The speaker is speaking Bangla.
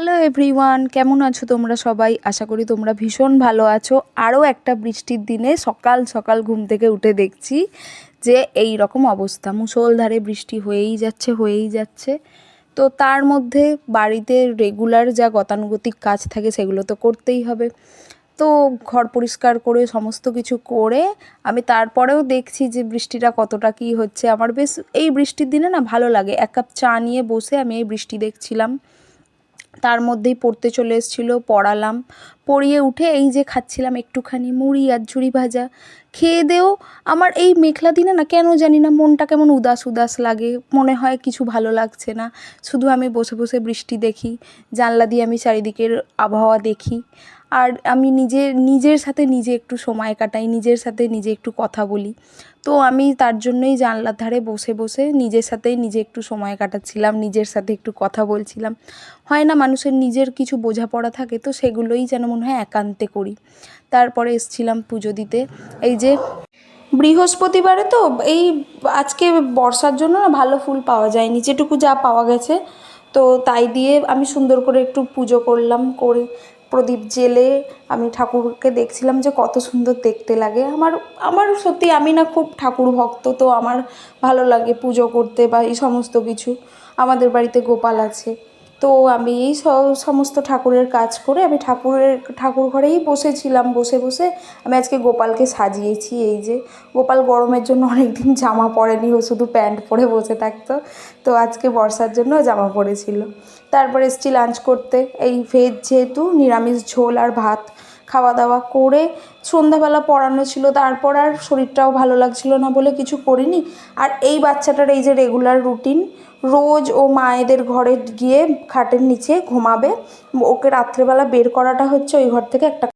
হ্যালো এভরিওয়ান, কেমন আছো তোমরা সবাই? আশা করি তোমরা ভীষণ ভালো আছো। আরও একটা বৃষ্টির দিনে সকাল সকাল ঘুম থেকে উঠে দেখছি যে এই রকম অবস্থা, মুষলধারে বৃষ্টি হয়েই যাচ্ছে। তো তার মধ্যে বাড়িতে রেগুলার যা গতানুগতিক কাজ থাকে সেগুলো তো করতেই হবে। তো ঘর পরিষ্কার করে সমস্ত কিছু করে আমি তারপরেও দেখছি যে বৃষ্টিটা কতটা কী হচ্ছে। আমার বেশ এই বৃষ্টির দিনে না ভালো লাগে, এক কাপ চা নিয়ে বসে আমি এই বৃষ্টি দেখছিলাম। তার মধ্যেই পড়তে চলে এসেছিলো, পড়ালাম। পড়িয়ে উঠে এই যে খাচ্ছিলাম একটুখানি মুড়ি আর ঝুড়ি ভাজা। খেয়ে দেয়েও আমার এই মেঘলা দিনে না কেন জানি না মনটা কেমন উদাস উদাস লাগে, মনে হয় কিছু ভালো লাগছে না। শুধু আমি বসে বসে বৃষ্টি দেখি, জানলা দিয়ে আমি চারিদিকের আবহাওয়া দেখি। আর আমি নিজের সাথে নিজে একটু সময় কাটাই, নিজের সাথে নিজে একটু কথা বলি। তো আমি তার জন্যই জানলার ধারে বসে বসে নিজের সাথেই নিজে একটু সময় কাটাচ্ছিলাম, নিজের সাথে একটু কথা বলছিলাম। হয় না, মানুষের নিজের কিছু বোঝাপড়া থাকে, তো সেগুলোই যেন মনে হয় একান্তে করি। তারপরে এসছিলাম পুজো দিতে। এই যে বৃহস্পতিবারে তো এই আজকে বর্ষার জন্য না ভালো ফুল পাওয়া যায়নি, যেটুকু যা পাওয়া গেছে তো তাই দিয়ে আমি সুন্দর করে একটু পুজো করলাম। করে প্রদীপ জ্বেলে আমি ঠাকুরকে দেখছিলাম যে কত সুন্দর দেখতে লাগে। আমার আমার সত্যি আমি না খুব ঠাকুর ভক্ত, তো আমার ভালো লাগে পুজো করতে বা এই সমস্ত কিছু। আমাদের বাড়িতে গোপাল আছে, তো আমি এই সমস্ত ঠাকুরের কাজ করে আমি ঠাকুর ঘরেই বসেছিলাম। বসে বসে আমি আজকে গোপালকে সাজিয়েছি। এই যে গোপাল গরমের জন্য অনেক দিন জামা পরেনি, ও শুধু প্যান্ট পরে বসে থাকতো, তো আজকে বর্ষার জন্য জামা পরেছিল। তারপরে এসেছি লাঞ্চ করতে, এই ভেজ যেহেতু নিরামিষ ঝোল আর ভাত। খাওয়া দাওয়া করে সন্ধ্যাবেলা পড়ানো ছিল, তারপর আর শরীরটাও ভালো লাগছিল না বলে কিছু করিনি। আর এই বাচ্চাটার এই যে রেগুলার রুটিন, রোজ ও মায়েদের ঘরে গিয়ে খাটের নিচে ঘুমাবে। ওকে রাত্রেবেলা বের করাটা হচ্ছে ওই ঘর থেকে একটা